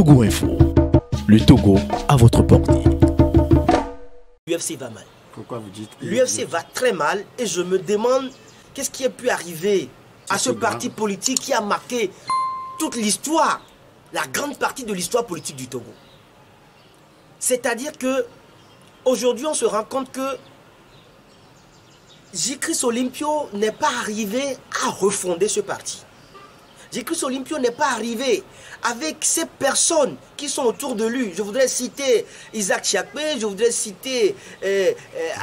Togo Info. Le Togo à votre portée. L'UFC va mal. Pourquoi vous dites L'UFC va très mal et je me demande qu'est-ce qui a pu arriver à ce parti politique qui a marqué toute l'histoire, la grande partie de l'histoire politique du Togo. C'est-à-dire que aujourd'hui on se rend compte que J-Chris Olympio n'est pas arrivé à refonder ce parti. J-Chris Olympio n'est pas arrivé avec ces personnes qui sont autour de lui. Je voudrais citer Isaac Chiakpe, je voudrais citer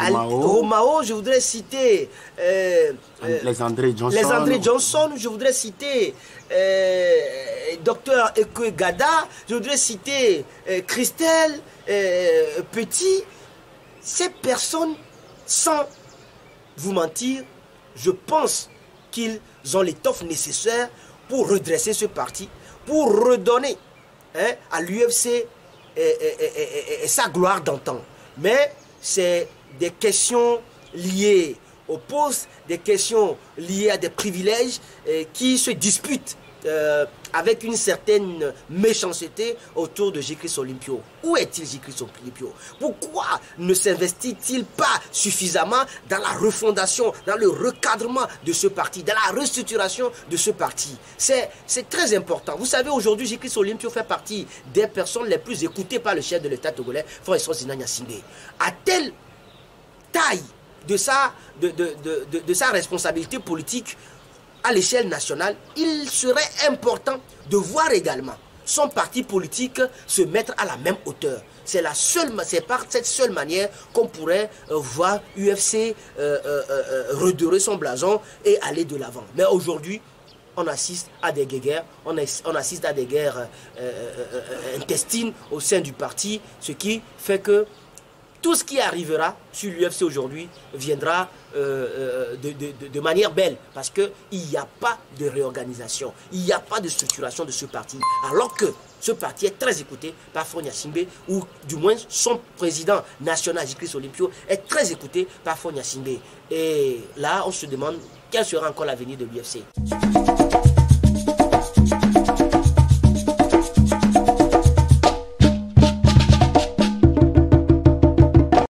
Romao, je voudrais citer les André Johnson, je voudrais citer Dr Ekwe Gada, je voudrais citer Christelle Petit. Ces personnes, sans vous mentir, je pense qu'ils ont l'étoffe nécessaire pour redresser ce parti, pour redonner à l'UFC sa gloire d'antan. Mais c'est des questions liées au poste, des questions liées à des privilèges qui se disputent avec une certaine méchanceté autour de J-Chris Olympio. Où est-il J-Chris Olympio? Pourquoi ne s'investit-il pas suffisamment dans la refondation, dans le recadrement de ce parti, dans la restructuration de ce parti? C'est très important. Vous savez, aujourd'hui, J-Chris Olympio fait partie des personnes les plus écoutées par le chef de l'État togolais, Faure Gnassingbé. À telle taille de sa responsabilité politique à l'échelle nationale, il serait important de voir également son parti politique se mettre à la même hauteur. C'est par cette seule manière qu'on pourrait voir UFC redorer son blason et aller de l'avant. Mais aujourd'hui, on assiste à des guerres, on assiste à des guerres intestines au sein du parti, ce qui fait que tout ce qui arrivera sur l'UFC aujourd'hui viendra de manière belle, parce qu'il n'y a pas de réorganisation, il n'y a pas de structuration de ce parti, alors que ce parti est très écouté par Faure Gnassingbé, ou du moins son président national, J-Chris Olympio, est très écouté par Faure Gnassingbé. Et là, on se demande quel sera encore l'avenir de l'UFC.